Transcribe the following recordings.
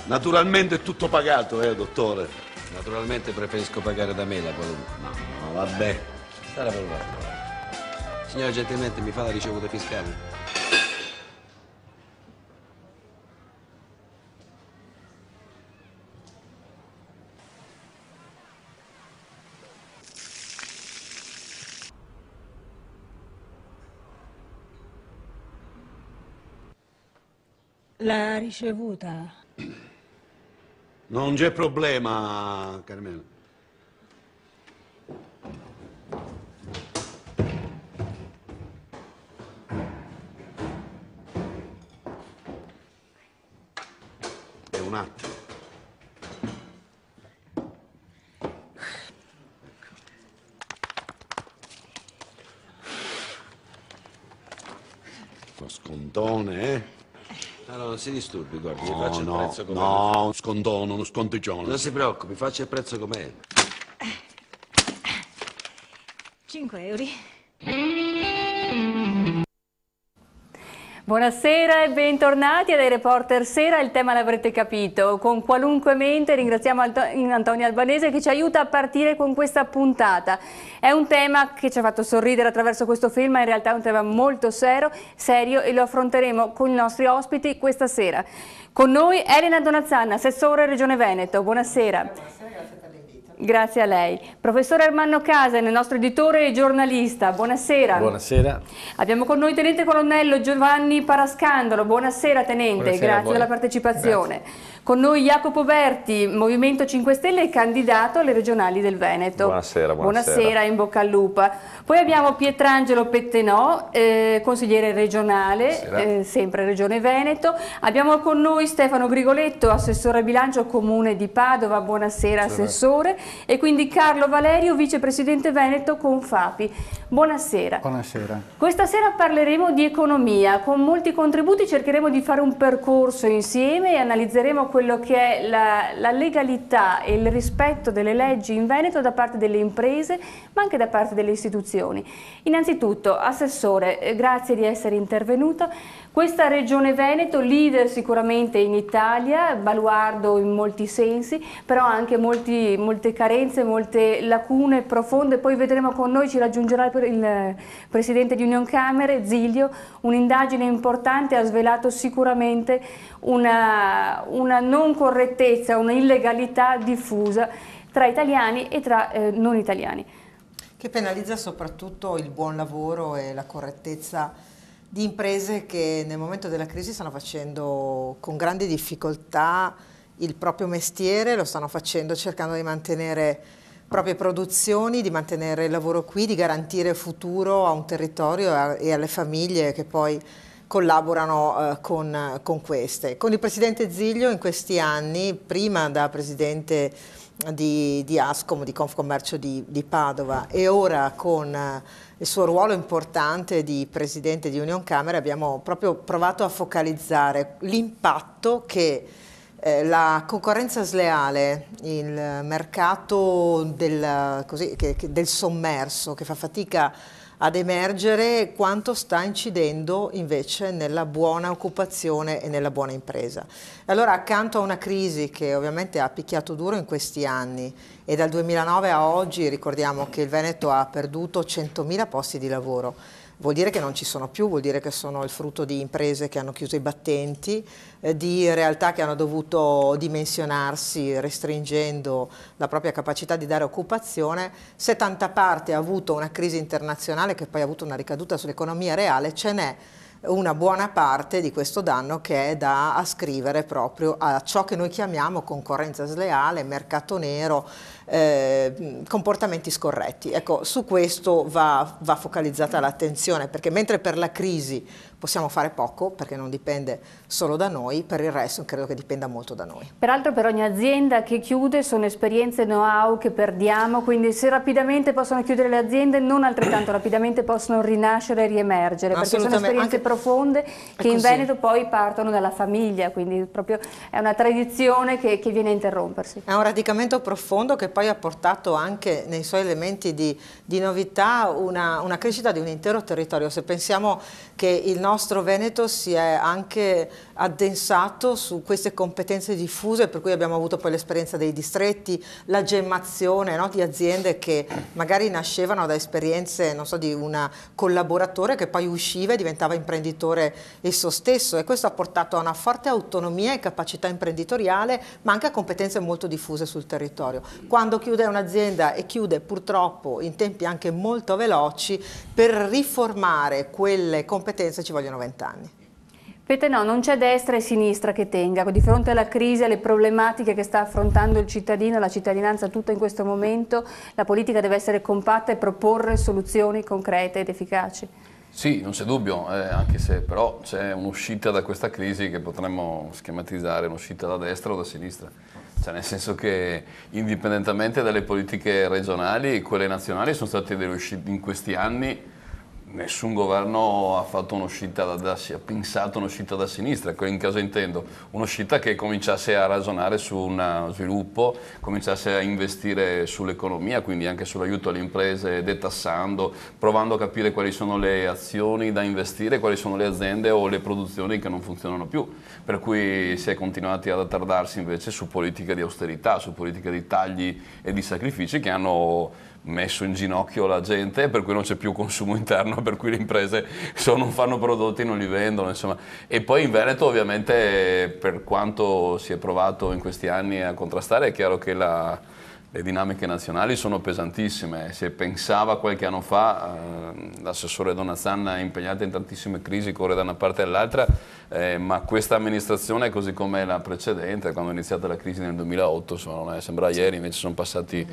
Naturalmente è tutto pagato, dottore? Naturalmente preferisco pagare da me la qualunque. No, vabbè. Sarà per guardare. Signore, gentilmente mi fa la ricevuta fiscale? L'ha ricevuta? Non c'è problema, Carmela. È un attimo. Lo scontone, eh? No, non si disturbi, guardi, mi faccio il prezzo com'è. No, un scontono, uno sconticcione. Non si preoccupi, faccia il prezzo com'è. 5 euro. Buonasera e bentornati a dei Reporter Sera, il tema l'avrete capito, con qualunque mente ringraziamo Antonio Albanese che ci aiuta a partire con questa puntata. È un tema che ci ha fatto sorridere attraverso questo film, ma in realtà è un tema molto serio e lo affronteremo con i nostri ospiti questa sera. Con noi Elena Donazzanna, assessore Regione Veneto, buonasera. Buonasera, grazie per l'invito. Grazie a lei. Professore Ermanno Casen, il nostro editore e giornalista, buonasera. Buonasera. Abbiamo con noi Tenente Colonnello Giovanni Parascandolo, buonasera Tenente, Buonasera grazie della partecipazione. Grazie. Con noi Jacopo Berti, Movimento 5 Stelle e candidato alle regionali del Veneto. Buonasera, buonasera, in bocca al lupo. Poi abbiamo Pietrangelo Pettenò, consigliere regionale, sempre Regione Veneto. Abbiamo con noi Stefano Grigoletto, assessore al bilancio Comune di Padova, buonasera assessore. E quindi Carlo Valerio, vicepresidente Veneto con FAPI. Buonasera. Buonasera. Questa sera parleremo di economia, con molti contributi cercheremo di fare un percorso insieme e analizzeremo quello che è la legalità e il rispetto delle leggi in Veneto da parte delle imprese, ma anche da parte delle istituzioni. Innanzitutto, Assessore, grazie di essere intervenuto. Questa Regione Veneto, leader sicuramente in Italia, baluardo in molti sensi, però anche molte carenze, molte lacune profonde. Poi vedremo con noi, ci raggiungerà il Presidente di Unioncamere, Zilio. Un'indagine importante ha svelato sicuramente una non correttezza, una illegalità diffusa tra italiani e tra non italiani. Che penalizza soprattutto il buon lavoro e la correttezza di imprese che nel momento della crisi stanno facendo con grandi difficoltà il proprio mestiere, lo stanno facendo cercando di mantenere proprie produzioni, di mantenere il lavoro qui, di garantire futuro a un territorio e alle famiglie che poi collaborano con queste. Con il Presidente Zilio in questi anni, prima da Presidente di Ascom, di Confcommercio di Padova, e ora con il suo ruolo importante di Presidente di Unioncamere, abbiamo proprio provato a focalizzare l'impatto che la concorrenza sleale, il mercato del sommerso che fa fatica ad emergere, quanto sta incidendo invece nella buona occupazione e nella buona impresa. Allora, accanto a una crisi che ovviamente ha picchiato duro in questi anni, e dal 2009 a oggi ricordiamo che il Veneto ha perduto 100.000 posti di lavoro, vuol dire che non ci sono più, vuol dire che sono il frutto di imprese che hanno chiuso i battenti, di realtà che hanno dovuto dimensionarsi restringendo la propria capacità di dare occupazione. Se tanta parte ha avuto una crisi internazionale che poi ha avuto una ricaduta sull'economia reale, ce n'è una buona parte di questo danno che è da ascrivere proprio a ciò che noi chiamiamo concorrenza sleale, mercato nero, comportamenti scorretti. Ecco, su questo va focalizzata l'attenzione, perché mentre per la crisi possiamo fare poco, perché non dipende solo da noi, per il resto credo che dipenda molto da noi. Peraltro per ogni azienda che chiude sono esperienze e know-how che perdiamo, quindi se rapidamente possono chiudere le aziende, non altrettanto rapidamente possono rinascere e riemergere, perché sono esperienze profonde che in Veneto poi partono dalla famiglia, quindi proprio è una tradizione che viene a interrompersi. È un radicamento profondo che poi ha portato anche nei suoi elementi di novità una crescita di un intero territorio. Se pensiamo che il nostro Veneto si è anche addensato su queste competenze diffuse, per cui abbiamo avuto poi l'esperienza dei distretti, la gemmazione, no, di aziende che magari nascevano da esperienze, non so, di un collaboratore che poi usciva e diventava imprenditore esso stesso, e questo ha portato a una forte autonomia e capacità imprenditoriale, ma anche a competenze molto diffuse sul territorio. Quando chiude un'azienda, e chiude purtroppo in tempi anche molto veloci, per riformare quelle competenze ci vogliono 20 anni. Pete, no, non c'è destra e sinistra che tenga. Di fronte alla crisi, alle problematiche che sta affrontando il cittadino, la cittadinanza tutta in questo momento, la politica deve essere compatta e proporre soluzioni concrete ed efficaci. Sì, non c'è dubbio, anche se però c'è un'uscita da questa crisi che potremmo schematizzare, un'uscita da destra o da sinistra. Cioè, nel senso che indipendentemente dalle politiche regionali, quelle nazionali sono state delle uscite in questi anni. Nessun governo ha fatto un'uscita ha pensato un'uscita da sinistra, in cosa intendo? Un'uscita che cominciasse a ragionare su uno sviluppo, cominciasse a investire sull'economia, quindi anche sull'aiuto alle imprese, detassando, provando a capire quali sono le azioni da investire, quali sono le aziende o le produzioni che non funzionano più. Per cui si è continuati ad attardarsi invece su politiche di austerità, su politiche di tagli e di sacrifici che hanno messo in ginocchio la gente, per cui non c'è più consumo interno, per cui le imprese non fanno prodotti, non li vendono, insomma. E poi in Veneto ovviamente, per quanto si è provato in questi anni a contrastare, è chiaro che le dinamiche nazionali sono pesantissime. Se pensava qualche anno fa, l'assessore Donazzan è impegnato in tantissime crisi, corre da una parte all'altra, ma questa amministrazione, così come la precedente, quando è iniziata la crisi nel 2008, insomma, sembra ieri, invece sono passati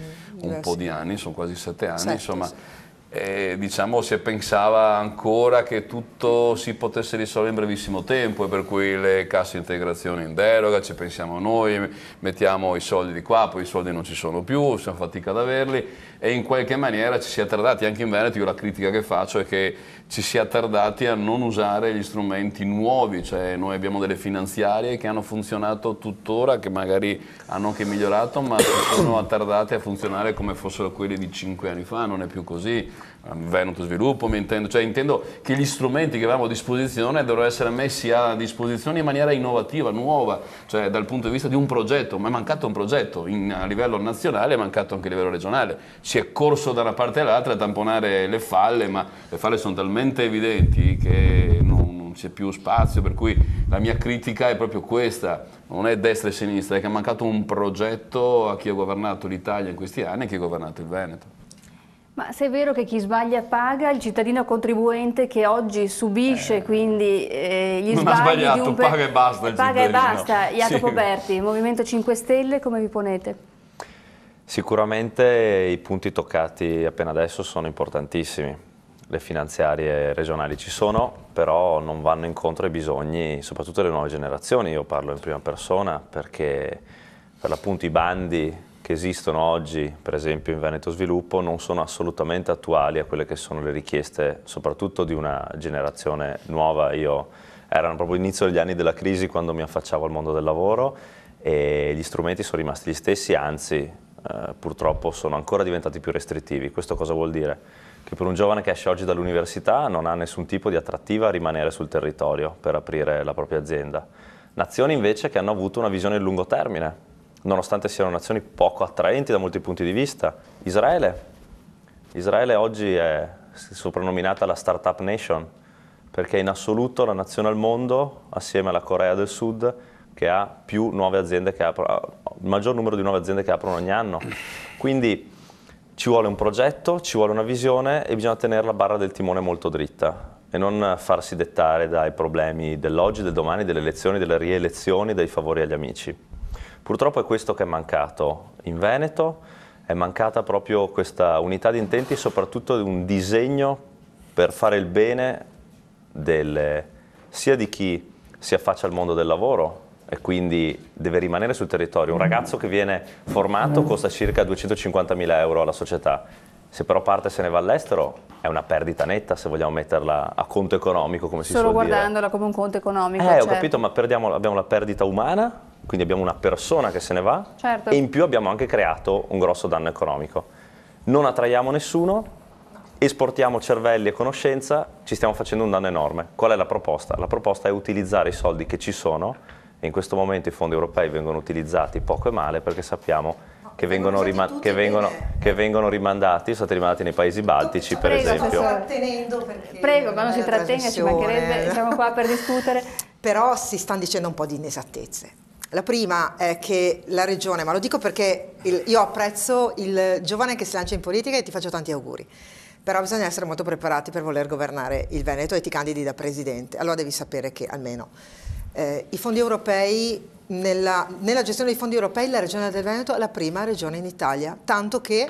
un po' di anni, sono quasi 7 anni, insomma. Diciamo si pensava ancora che tutto si potesse risolvere in brevissimo tempo, e per cui le casse integrazione in deroga, ci pensiamo noi, mettiamo i soldi di qua, poi i soldi non ci sono più, siamo fatica ad averli, e in qualche maniera ci si è tardati anche in Veneto. Io la critica che faccio è che ci si è tardati a non usare gli strumenti nuovi, cioè noi abbiamo delle finanziarie che hanno funzionato tuttora, che magari hanno anche migliorato, ma sono attardate a funzionare come fossero quelli di 5 anni fa, non è più così. Veneto Sviluppo, intendo che gli strumenti che avevamo a disposizione dovrebbero essere messi a disposizione in maniera innovativa, nuova, cioè dal punto di vista di un progetto, ma è mancato un progetto a livello nazionale, è mancato anche a livello regionale. Si è corso da una parte all'altra a tamponare le falle, ma le falle sono talmente evidenti che non c'è più spazio, per cui la mia critica è proprio questa, non è destra e sinistra, è che è mancato un progetto a chi ha governato l'Italia in questi anni e chi ha governato il Veneto. Ma se è vero che chi sbaglia paga, il cittadino contribuente che oggi subisce quindi gli non sbagli ha sbagliato, di un paga e basta il paga e cittadino. basta. Jacopo Sì. Berti, Movimento 5 Stelle, come vi ponete? Sicuramente i punti toccati appena adesso sono importantissimi. Le finanziarie regionali ci sono, però non vanno incontro ai bisogni soprattutto delle nuove generazioni. Io parlo in prima persona perché per l'appunto i bandi che esistono oggi, per esempio in Veneto Sviluppo, non sono assolutamente attuali a quelle che sono le richieste, soprattutto di una generazione nuova. Erano proprio l'inizio degli anni della crisi quando mi affacciavo al mondo del lavoro, e gli strumenti sono rimasti gli stessi, anzi purtroppo sono ancora diventati più restrittivi. Questo cosa vuol dire? Che per un giovane che esce oggi dall'università non ha nessun tipo di attrattiva a rimanere sul territorio per aprire la propria azienda. Nazioni invece che hanno avuto una visione a lungo termine, nonostante siano nazioni poco attraenti da molti punti di vista. Israele oggi è soprannominata la Startup Nation, perché è in assoluto la nazione al mondo, assieme alla Corea del Sud, che ha più nuove aziende che aprono, il maggior numero di nuove aziende che aprono ogni anno. Quindi ci vuole un progetto, ci vuole una visione, e bisogna tenere la barra del timone molto dritta e non farsi dettare dai problemi dell'oggi, del domani, delle elezioni, delle rielezioni, dai favori agli amici. Purtroppo è questo che è mancato in Veneto, è mancata proprio questa unità di intenti e soprattutto un disegno per fare il bene sia di chi si affaccia al mondo del lavoro e quindi deve rimanere sul territorio. Un ragazzo che viene formato costa circa 250.000 euro alla società. Se però parte e se ne va all'estero è una perdita netta, se vogliamo metterla a conto economico, come si suol dire. Solo guardandola come un conto economico. Ho certo. capito, ma abbiamo la perdita umana, quindi abbiamo una persona che se ne va, certo. E in più abbiamo anche creato un grosso danno economico. Non attraiamo nessuno esportiamo cervelli e conoscenza, ci stiamo facendo un danno enorme. Qual è la proposta? La proposta è utilizzare i soldi che ci sono, e in questo momento i fondi europei vengono utilizzati poco e male perché sappiamo che vengono rimandati, sono stati rimandati nei paesi baltici per esempio. Prego, ma non si trattenga, ci mancherebbe, siamo qua per discutere. Però si stanno dicendo un po' di inesattezze. La prima è che la regione, ma lo dico perché io apprezzo il giovane che si lancia in politica e ti faccio tanti auguri, però bisogna essere molto preparati per voler governare il Veneto e ti candidi da presidente. Allora devi sapere che almeno i fondi europei, nella gestione dei fondi europei la regione del Veneto è la prima regione in Italia, tanto che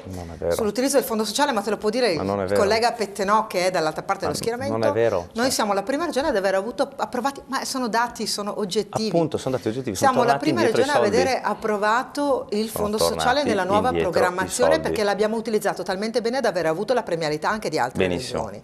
sull'utilizzo del fondo sociale, ma te lo può dire il collega Pettenò che è dall'altra parte dello schieramento, non è vero. Noi siamo la prima regione ad aver avuto approvati, ma sono dati, sono oggettivi. Appunto, sono dati oggettivi. Siamo la prima regione a vedere approvato il fondo sociale nella nuova programmazione perché l'abbiamo utilizzato talmente bene da aver avuto la premialità anche di altre regioni.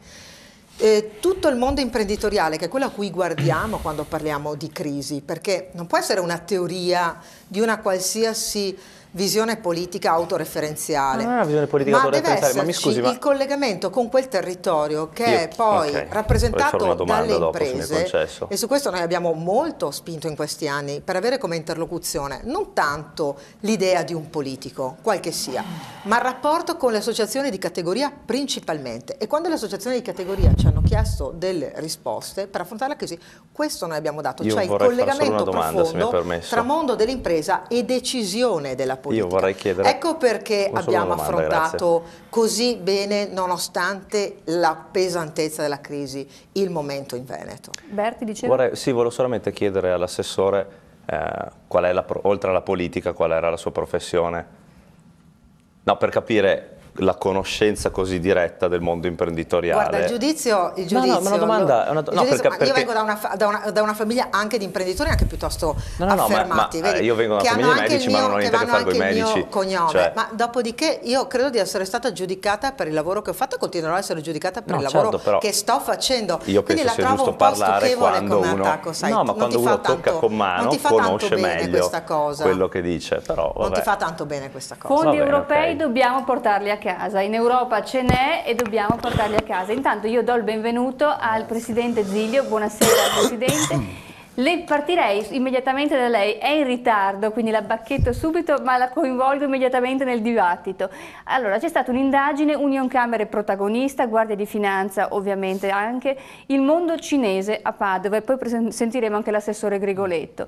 Tutto il mondo imprenditoriale, che è quello a cui guardiamo quando parliamo di crisi, perché non può essere una teoria di una qualsiasi visione politica autoreferenziale, non è una visione politica autoreferenziale, ma mi scusi, il collegamento con quel territorio che è poi rappresentato dalle imprese, e su questo noi abbiamo molto spinto in questi anni per avere come interlocuzione non tanto l'idea di un politico, qual che sia, ma il rapporto con le associazioni di categoria principalmente, e quando le associazioni di categoria ci hanno chiesto delle risposte per affrontare la crisi, questo noi abbiamo dato, cioè il collegamento profondo tra mondo dell'impresa e decisione della politica. Io vorrei chiedere, ecco perché abbiamo affrontato così bene, nonostante la pesantezza della crisi, il momento in Veneto. Berti diceva? Volevo solamente chiedere all'assessore qual è oltre alla politica, qual era la sua professione? No, per capire la conoscenza così diretta del mondo imprenditoriale. Guarda, il giudizio no, ma una domanda, io vengo da una famiglia anche di imprenditori anche piuttosto affermati, vedi, io vengo da una famiglia di medici, ma non ho niente a che fare con i medici, cognome, cioè. Ma dopodiché io credo di essere stata giudicata per il lavoro che ho fatto e continuerò a essere giudicata per il lavoro che sto facendo. Io penso quindi sia giusto parlare quando uno attacco, sai, no, ma quando uno tocca con mano conosce meglio quello che dice, però non ti fa tanto bene questa cosa. Fondi europei dobbiamo portarli a casa, in Europa ce n'è e dobbiamo portarli a casa. Intanto io do il benvenuto al Presidente Zilio. Buonasera Presidente. Partirei immediatamente da lei, è in ritardo, quindi la bacchetto subito, ma la coinvolgo immediatamente nel dibattito. Allora, c'è stata un'indagine, Unioncamere protagonista, Guardia di Finanza ovviamente anche, il mondo cinese a Padova, e poi sentiremo anche l'assessore Grigoletto.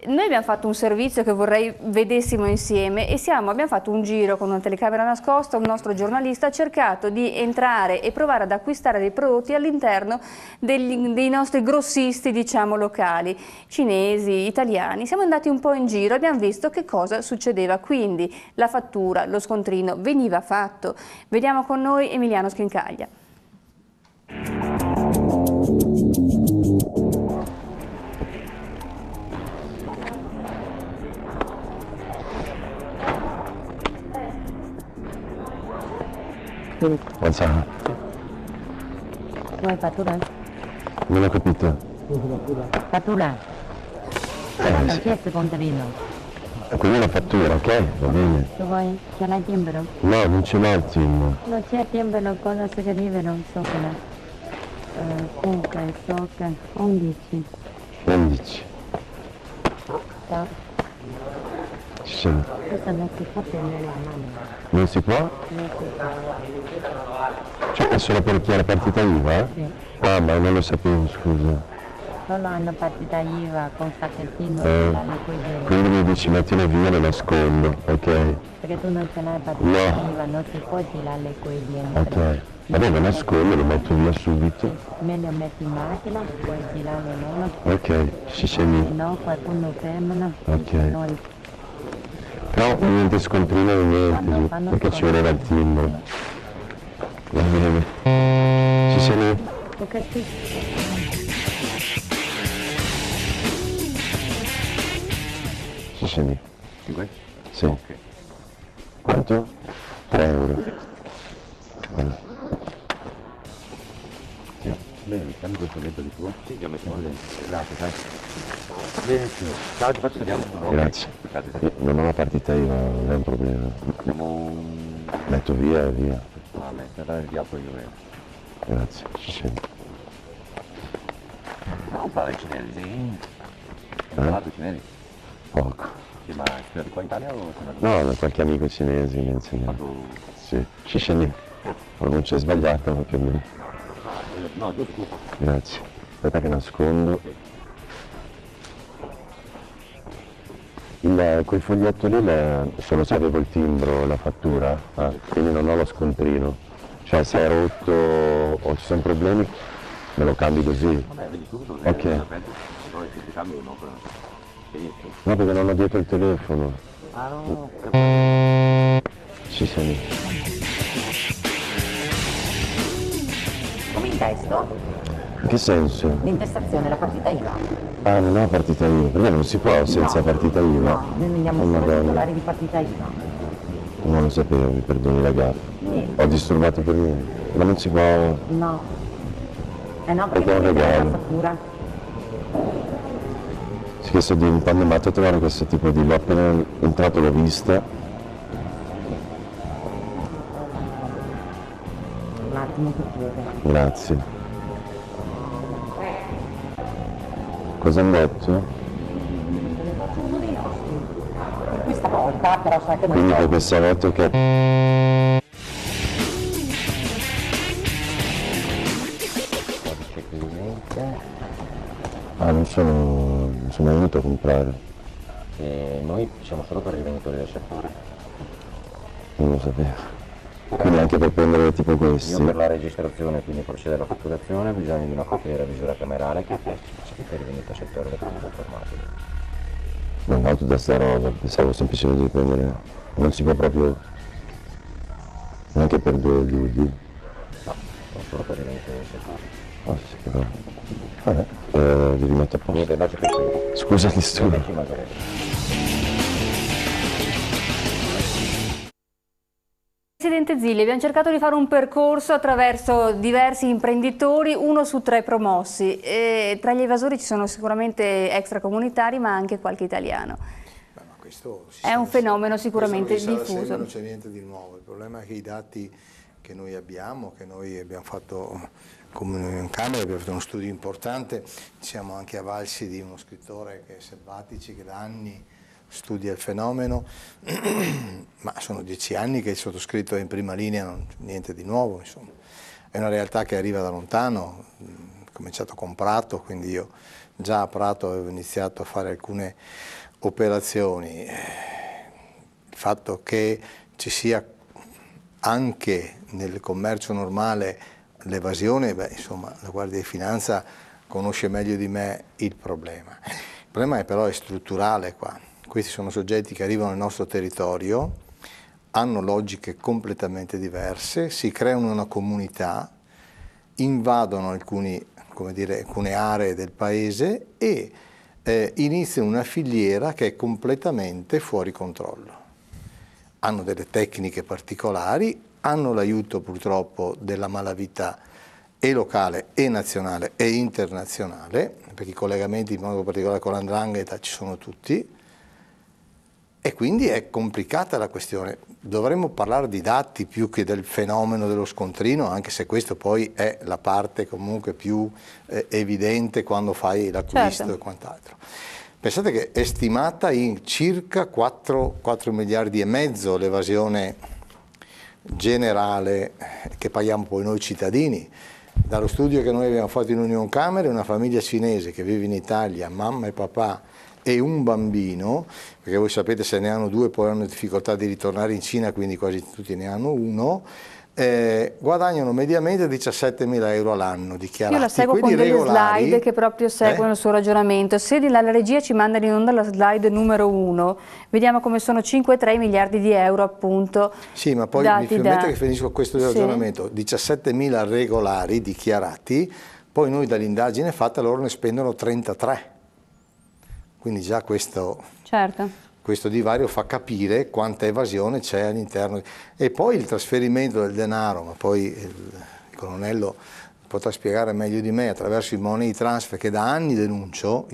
Noi abbiamo fatto un servizio che vorrei vedessimo insieme e abbiamo fatto un giro con una telecamera nascosta, un nostro giornalista ha cercato di entrare e provare ad acquistare dei prodotti all'interno dei nostri grossisti, diciamo, locali, cinesi, italiani. Siamo andati un po' in giro e abbiamo visto che cosa succedeva, quindi la fattura, lo scontrino veniva fatto. Vediamo con noi Emiliano Schincaglia. Alzano. Vuoi fattura? Non ho capito. Fattura? Non c'è il contadino. Quindi una fattura, ok? Va bene. Tu vuoi? Ce l'hai il timbro? No, non ce l'ho il timbro. Non c'è il timbro, cosa si scrive? Non so come. Comunque, so che 11. 11. Ciao. Ci siamo. Questa non si può tenere la mano. Non si può? Non si può. Cioè è solo per chi ha la partita IVA? Sì. Ah, ma non lo sapevo, scusa. Solo hanno partita IVA con sacchettino e la liquidità. Quindi mi dici mettilo via, lo nascondo, ok? Perché tu non ce l'hai partita IVA, non si può tirare le quei dentro. Ok. Vabbè, lo nascondo, lo metto via subito. Sì. Meglio metti in macchina, puoi tirare loro. Ok, ci sei lì. Se no qualcuno fermano. Ok. Noi. No, niente scontrino, niente, perché ci voleva il timbro. Va bene. Ci sei lì? Ok, sì. Ci sei lì? 5? Sì. Okay. Quanto? 3 euro. Voilà. Bene, dammi questo dentro di tuo. Sì, io metto dentro. Grazie, sai. Bene, signore. Ciao, ti faccio vedere. Grazie. Non ho la partita IVA, non è un problema. Abbiamo Metto via e via. me, per il apro io. Grazie, ci sento. Non parli cinese, sì. Parlato cinese? Poco. Sì, ma è studiato qua in Italia o No, da qualche amico cinese mi ha insegnato. Sì, ci scendi. Pronuncia sbagliata, ma più o meno. No, giusto. Grazie. Aspetta che nascondo. Quel foglietto lì, solo se avevo il timbro, la fattura, quindi non ho lo scontrino. Cioè se è rotto o ci sono problemi, me lo cambi così. Vabbè, vedi subito. Ok. Poi se ti cambio no, però. No, perché non ho dietro il telefono. Ah no. Ci sei. Come in testo? In che senso? L'intestazione, la partita IVA. Ah, non ho partita IVA, perché non si può senza partita IVA? No, noi vendiamo solo i titolari di partita IVA. Non lo sapevo, mi perdoni la gaffa. Ho disturbato per niente, ma non si può... No. No, Perché è un perché non regalo. la fattura. Sì, che sto diventando matto a trovare questo tipo di... L'ho appena entrato, l'ho vista. Un attimo che chiede. Grazie. Cosa hanno detto? Uno dei nostri. Questa volta però sai che non Quindi so. per questa volta che... Codice cliente. Ah, non sono mai venuto a comprare. Noi siamo solo per i venditori del settore. Non lo sapevo. Quindi anche per prendere tipo questi. Io per la registrazione, quindi procedere alla fatturazione, ho bisogno di una copia della misura camerale che è per il vendita settore del pubblico informatico. Non ho tutta sta roba, pensavo semplicemente di prendere. Non si può proprio. Neanche per due di. No, sono solo per i venditori del settore. Oh, sì, che roba. Vabbè, li rimetto a posto. Niente, lascia questo. Scusa che sto. Ci mancherebbe. Presidente Zilli, abbiamo cercato di fare un percorso attraverso diversi imprenditori, 1 su 3 promossi. Tra gli evasori ci sono sicuramente extracomunitari, ma anche qualche italiano. Ma questo è un fenomeno sicuramente diffuso. Non c'è niente di nuovo, il problema è che i dati che noi abbiamo fatto come in Camera, abbiamo fatto uno studio importante, siamo anche avvalsi di uno scrittore che è Selvatici, che da anni studia il fenomeno, ma sono 10 anni che il sottoscritto è in prima linea, non c'è niente di nuovo, insomma. È una realtà che arriva da lontano, ho cominciato con Prato, quindi io già a Prato avevo iniziato a fare alcune operazioni. Il fatto che ci sia anche nel commercio normale l'evasione, insomma, la Guardia di Finanza conosce meglio di me il problema. Il problema però è strutturale qua. Questi sono soggetti che arrivano nel nostro territorio, hanno logiche completamente diverse, si creano una comunità, invadono alcune aree del paese e iniziano una filiera che è completamente fuori controllo. Hanno delle tecniche particolari, hanno l'aiuto purtroppo della malavita e locale e nazionale e internazionale, perché i collegamenti in modo particolare con l''ndrangheta ci sono tutti, e quindi è complicata la questione. Dovremmo parlare di dati più che del fenomeno dello scontrino, anche se questo poi è la parte comunque più evidente quando fai l'acquisto e quant'altro. Pensate che è stimata in circa 4 miliardi e mezzo l'evasione generale che paghiamo poi noi cittadini. Dallo studio che noi abbiamo fatto in Union Camere, una famiglia cinese che vive in Italia, mamma e papà, e un bambino, perché voi sapete se ne hanno 2 poi hanno difficoltà di ritornare in Cina, quindi quasi tutti ne hanno 1, guadagnano mediamente 17.000 euro all'anno dichiarati. Io la seguo quelli con delle regolari, slide che proprio seguono il suo ragionamento. Se la regia ci manda in onda la slide numero 1, vediamo come sono 5,3 miliardi di euro appunto. Sì, ma poi mi permette che finisco questo ragionamento. 17.000 regolari dichiarati, poi noi dall'indagine fatta loro ne spendono 33. Quindi già questo divario fa capire quanta evasione c'è all'interno. E poi il trasferimento del denaro, ma poi il colonnello potrà spiegare meglio di me, attraverso i money transfer che da anni denuncio,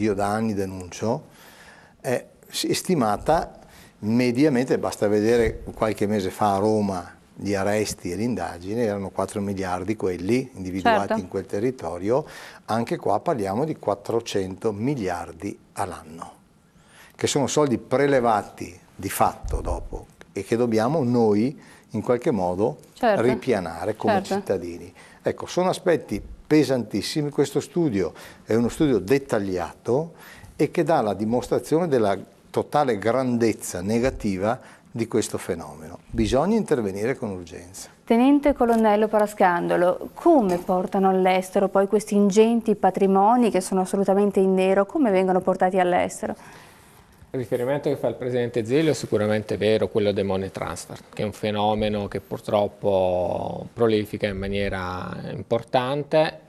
è stimata mediamente, basta vedere qualche mese fa a Roma gli arresti e l'indagine, erano 4 miliardi quelli individuati Certo. in quel territorio, anche qua parliamo di 400 miliardi all'anno, che sono soldi prelevati di fatto dopo e che dobbiamo noi in qualche modo Certo. ripianare come Certo. cittadini. Ecco, sono aspetti pesantissimi, questo studio è uno studio dettagliato e che dà la dimostrazione della totale grandezza negativa di questo fenomeno. Bisogna intervenire con urgenza. Tenente Colonnello Parascandolo, come portano all'estero poi questi ingenti patrimoni che sono assolutamente in nero, come vengono portati all'estero? Il riferimento che fa il Presidente Zilio è sicuramente vero, quello dei money transfer, che è un fenomeno che purtroppo prolifica in maniera importante.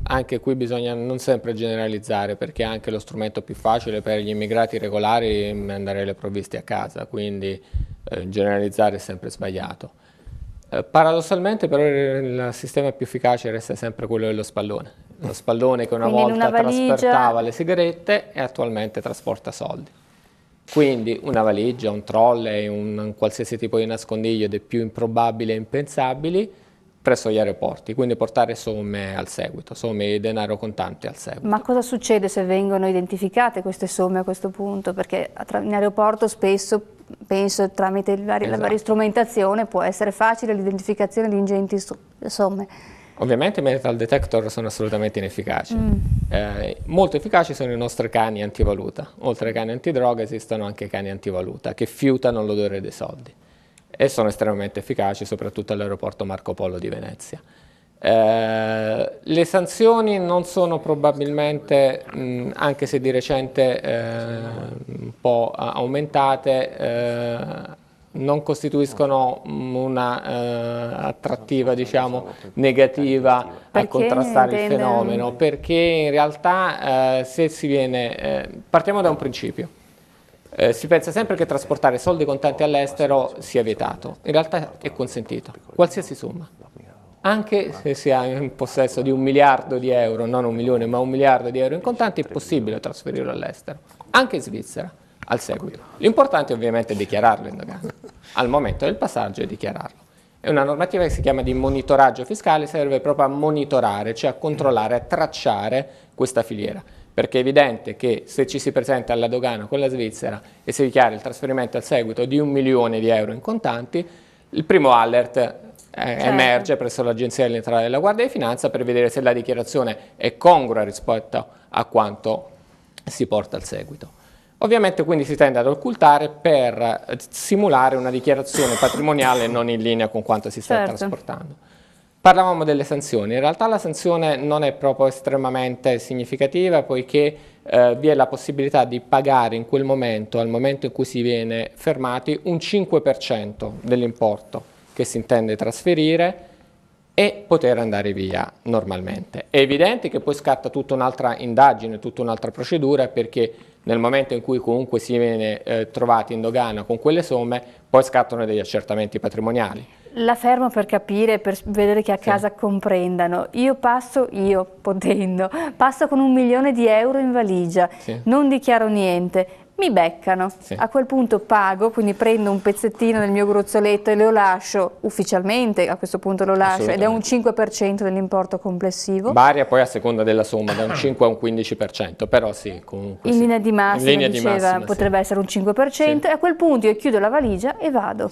Anche qui bisogna non sempre generalizzare, perché è anche lo strumento più facile per gli immigrati regolari mandare le provviste a casa, quindi generalizzare è sempre sbagliato. Paradossalmente però il sistema più efficace resta sempre quello dello spallone. Lo spallone che una Quindi in volta una valigia... trasportava le sigarette e attualmente trasporta soldi. Quindi una valigia, un trolley, un qualsiasi tipo di nascondiglio dei più improbabili e impensabili presso gli aeroporti, quindi portare somme al seguito, somme di denaro contante al seguito. Ma cosa succede se vengono identificate queste somme a questo punto? Perché in aeroporto spesso, penso tramite la varia strumentazione, può essere facile l'identificazione di ingenti somme. Ovviamente i metal detector sono assolutamente inefficaci. Molto efficaci sono i nostri cani antivaluta. Oltre ai cani antidroga esistono anche cani antivaluta che fiutano l'odore dei soldi e sono estremamente efficaci, soprattutto all'aeroporto Marco Polo di Venezia. Le sanzioni non sono probabilmente, anche se di recente un po' aumentate, non costituiscono una attrattiva, diciamo, negativa a contrastare il fenomeno, perché in realtà se si viene, partiamo da un principio. Si pensa sempre che trasportare soldi contanti all'estero sia vietato, in realtà è consentito, qualsiasi somma, anche se si ha in possesso di 1 miliardo di euro, non 1 milione ma 1 miliardo di euro in contanti, è possibile trasferirlo all'estero, anche in Svizzera, al seguito. L'importante ovviamente è dichiararlo in dogana, al momento del passaggio è dichiararlo. È una normativa che si chiama di monitoraggio fiscale, serve proprio a monitorare, cioè a controllare, a tracciare questa filiera. Perché è evidente che se ci si presenta alla dogana con la Svizzera e si dichiara il trasferimento al seguito di 1 milione di euro in contanti, il primo alert emerge presso l'Agenzia delle Entrate della Guardia di Finanza per vedere se la dichiarazione è congrua rispetto a quanto si porta al seguito. Ovviamente quindi si tende ad occultare per simulare una dichiarazione patrimoniale non in linea con quanto si sta trasportando. Parlavamo delle sanzioni, in realtà la sanzione non è proprio estremamente significativa, poiché vi è la possibilità di pagare in quel momento, al momento in cui si viene fermati, un 5% dell'importo che si intende trasferire e poter andare via normalmente. È evidente che poi scatta tutta un'altra indagine, tutta un'altra procedura, perché nel momento in cui comunque si viene trovati in dogana con quelle somme, poi scattano degli accertamenti patrimoniali. La fermo per capire, per vedere che a casa comprendano. Io passo con 1 milione di euro in valigia, non dichiaro niente, mi beccano. A quel punto pago, quindi prendo un pezzettino del mio gruzzoletto e lo lascio ufficialmente, a questo punto lo lascio, ed è un 5% dell'importo complessivo. Varia poi a seconda della somma, da un 5 a un 15%, però sì, comunque in linea di massima, diceva, potrebbe essere un 5%, e a quel punto io chiudo la valigia e vado.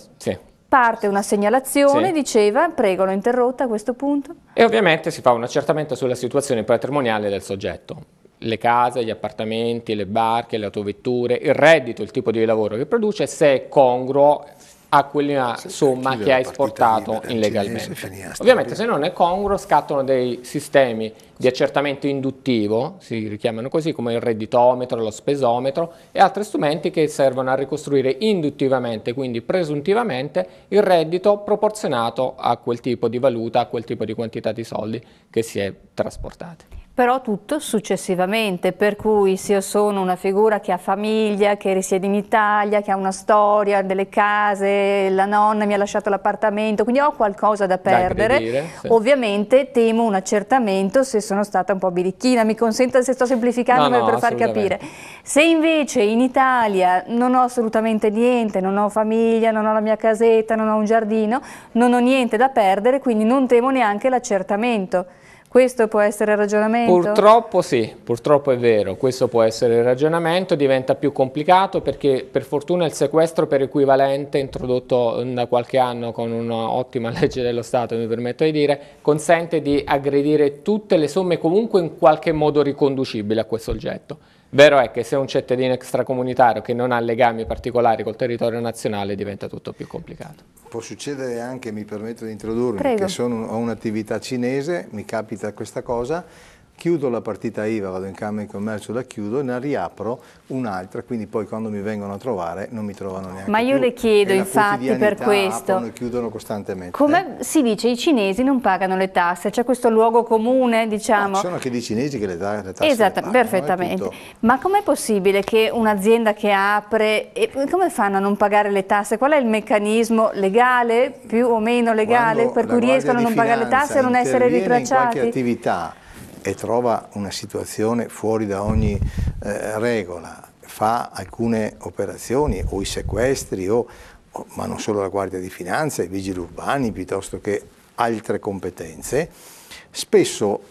Parte una segnalazione, diceva, prego, l'ho interrotta a questo punto. E ovviamente si fa un accertamento sulla situazione patrimoniale del soggetto. Le case, gli appartamenti, le barche, le autovetture, il reddito, il tipo di lavoro che produce, se è congruo a quella somma che ha esportato illegalmente. Ovviamente se non è congruo scattano dei sistemi di accertamento induttivo, si richiamano così, come il redditometro, lo spesometro e altri strumenti che servono a ricostruire induttivamente, quindi presuntivamente, il reddito proporzionato a quel tipo di valuta, a quel tipo di quantità di soldi che si è trasportati. Però tutto successivamente, per cui se io sono una figura che ha famiglia, che risiede in Italia, che ha una storia, delle case, la nonna mi ha lasciato l'appartamento, quindi ho qualcosa da perdere, aggredire, sì. Ovviamente temo un accertamento se sono stata un po' birichina, mi consenta se sto semplificando No, per far capire. Se invece in Italia non ho assolutamente niente, non ho famiglia, non ho la mia casetta, non ho un giardino, non ho niente da perdere, quindi non temo neanche l'accertamento. Questo può essere il ragionamento? Purtroppo sì, purtroppo è vero, questo può essere il ragionamento, diventa più complicato perché per fortuna il sequestro per equivalente introdotto da qualche anno con un'ottima legge dello Stato, mi permetto di dire, consente di aggredire tutte le somme comunque in qualche modo riconducibili a questo oggetto. Vero è che se un cittadino extracomunitario che non ha legami particolari col territorio nazionale diventa tutto più complicato. Può succedere anche, mi permetto di introdurmi, Prego. che ho un'attività cinese, mi capita questa cosa, chiudo la partita IVA, vado in Camera di Commercio, la chiudo e ne riapro un'altra, quindi poi quando mi vengono a trovare non mi trovano neanche Ma io più. le chiedo E la infatti per quotidianità questo, aprono e chiudono costantemente. come si dice, i cinesi non pagano le tasse, c'è questo luogo comune, diciamo? Ci sono anche dei cinesi che le tasse le Esatto, pagano, perfettamente. tutto. Ma com'è possibile che un'azienda che apre, e come fanno a non pagare le tasse? Qual è il meccanismo legale, più o meno legale, Quando per la cui riescono a Guardia non di pagare le tasse e non essere interviene in ritracciati? qualche attività e trova una situazione fuori da ogni regola, fa alcune operazioni o i sequestri ma non solo la Guardia di Finanza, i vigili urbani piuttosto che altre competenze, spesso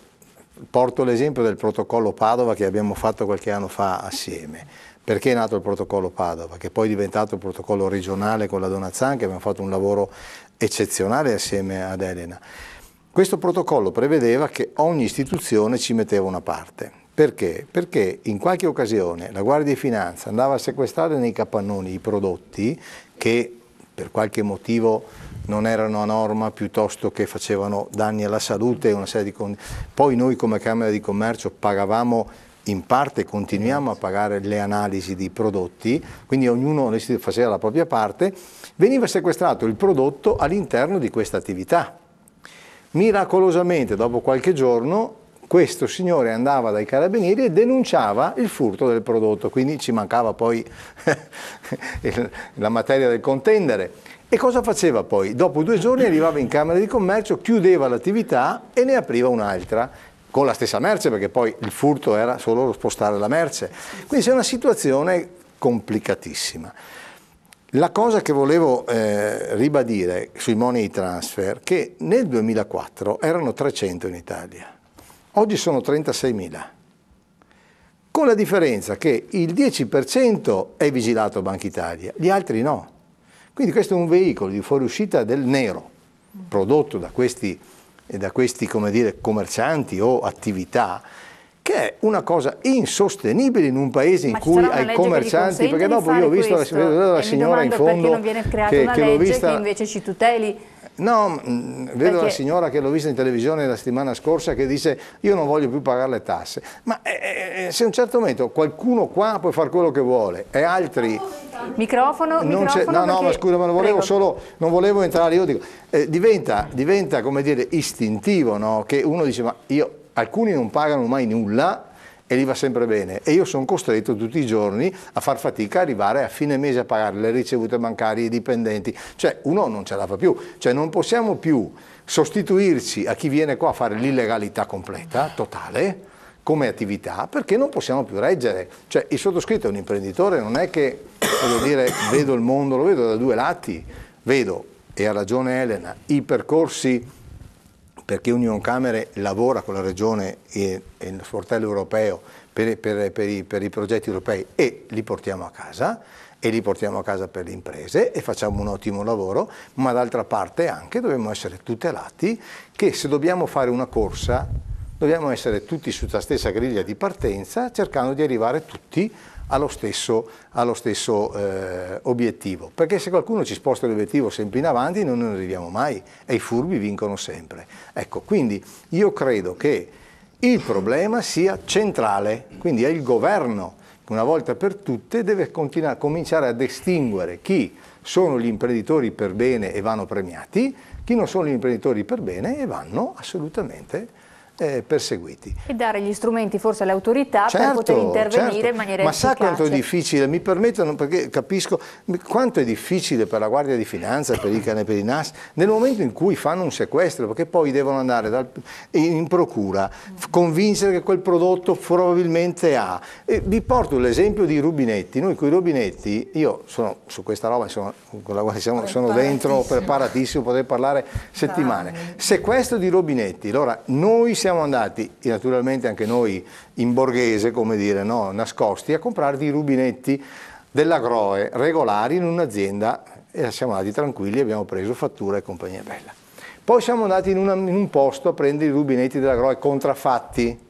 porto l'esempio del protocollo Padova che abbiamo fatto qualche anno fa assieme. Perché è nato il protocollo Padova, che poi è diventato il protocollo regionale con la Donazzan, che abbiamo fatto un lavoro eccezionale assieme ad Elena. Questo protocollo prevedeva che ogni istituzione ci metteva una parte. Perché? Perché in qualche occasione la Guardia di Finanza andava a sequestrare nei capannoni i prodotti che per qualche motivo non erano a norma, piuttosto che facevano danni alla salute e una serie di poi noi come Camera di Commercio pagavamo in parte, continuiamo a pagare le analisi di prodotti, quindi ognuno faceva la propria parte, veniva sequestrato il prodotto all'interno di questa attività. Miracolosamente, dopo qualche giorno, questo signore andava dai carabinieri e denunciava il furto del prodotto, quindi ci mancava poi la materia del contendere. E cosa faceva poi? Dopo 2 giorni arrivava in Camera di Commercio, chiudeva l'attività e ne apriva un'altra, con la stessa merce, perché poi il furto era solo spostare la merce. Quindi c'è una situazione complicatissima. La cosa che volevo ribadire sui money transfer, che nel 2004 erano 300 in Italia, oggi sono 36.000, con la differenza che il 10% è vigilato a Banca Italia, gli altri no. Quindi questo è un veicolo di fuoriuscita del nero, prodotto da questi come dire, commercianti o attività, che è una cosa insostenibile in un paese in cui ai commercianti, perché dopo io ho visto la signora in fondo perché non viene creata una legge che invece ci tuteli. No, vedo la signora che l'ho vista in televisione la settimana scorsa che dice io non voglio più pagare le tasse, ma se a un certo momento qualcuno qua può fare quello che vuole e altri... Microfono, no, ma scusa, ma non volevo entrare, io dico, diventa come dire istintivo, no? Che uno dice ma alcuni non pagano mai nulla e gli va sempre bene e io sono costretto tutti i giorni a far fatica a arrivare a fine mese a pagare le ricevute bancarie, i dipendenti, cioè uno non ce la fa più, cioè non possiamo più sostituirci a chi viene qua a fare l'illegalità completa, totale, come attività, perché non possiamo più reggere, cioè il sottoscritto è un imprenditore, non è che, voglio dire, vedo il mondo, lo vedo da 2 lati, vedo, e ha ragione Elena, i percorsi perché Unioncamere lavora con la Regione e il sportello europeo per i progetti europei e li portiamo a casa per le imprese e facciamo un ottimo lavoro, ma d'altra parte anche dobbiamo essere tutelati che se dobbiamo fare una corsa dobbiamo essere tutti sulla stessa griglia di partenza cercando di arrivare tutti allo stesso obiettivo, perché se qualcuno ci sposta l'obiettivo sempre in avanti noi non arriviamo mai e i furbi vincono sempre. Ecco, quindi io credo che il problema sia centrale, quindi è il governo che una volta per tutte deve cominciare a distinguere chi sono gli imprenditori per bene e vanno premiati, chi non sono gli imprenditori per bene e vanno assolutamente perseguiti. E dare gli strumenti forse alle autorità per Certo, poter intervenire certo. in maniera Ma efficace. sa quanto è difficile, mi permettono, perché capisco quanto è difficile per la Guardia di Finanza, per i CAN e per i NAS, nel momento in cui fanno un sequestro, perché poi devono andare in procura, convincere che quel prodotto probabilmente ha. E vi porto l'esempio di rubinetti. Noi con i rubinetti, io sono su questa roba, con la quale sono dentro, preparatissimo, potrei parlare settimane. Sequestro di rubinetti. Allora, noi siamo andati, naturalmente anche noi in borghese, come dire, no, nascosti, a comprare dei rubinetti dell'Agroe regolari in un'azienda e siamo andati tranquilli, abbiamo preso fattura e compagnia bella. Poi siamo andati in un posto a prendere i rubinetti dell'Agroe contraffatti.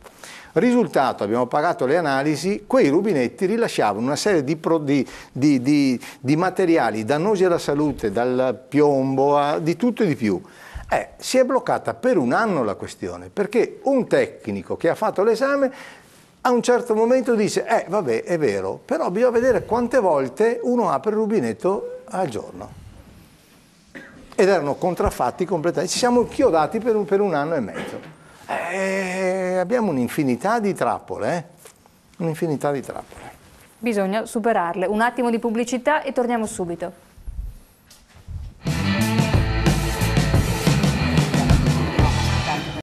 Risultato, abbiamo pagato le analisi, quei rubinetti rilasciavano una serie di materiali dannosi alla salute, dal piombo di tutto e di più. Si è bloccata per un anno la questione, perché un tecnico che ha fatto l'esame a un certo momento dice vabbè, è vero, però bisogna vedere quante volte uno apre il rubinetto al giorno. Ed erano contraffatti completamente, ci siamo chiodati per un anno e mezzo. Abbiamo un'infinità di trappole, un'infinità di trappole. Bisogna superarle. Un attimo di pubblicità e torniamo subito.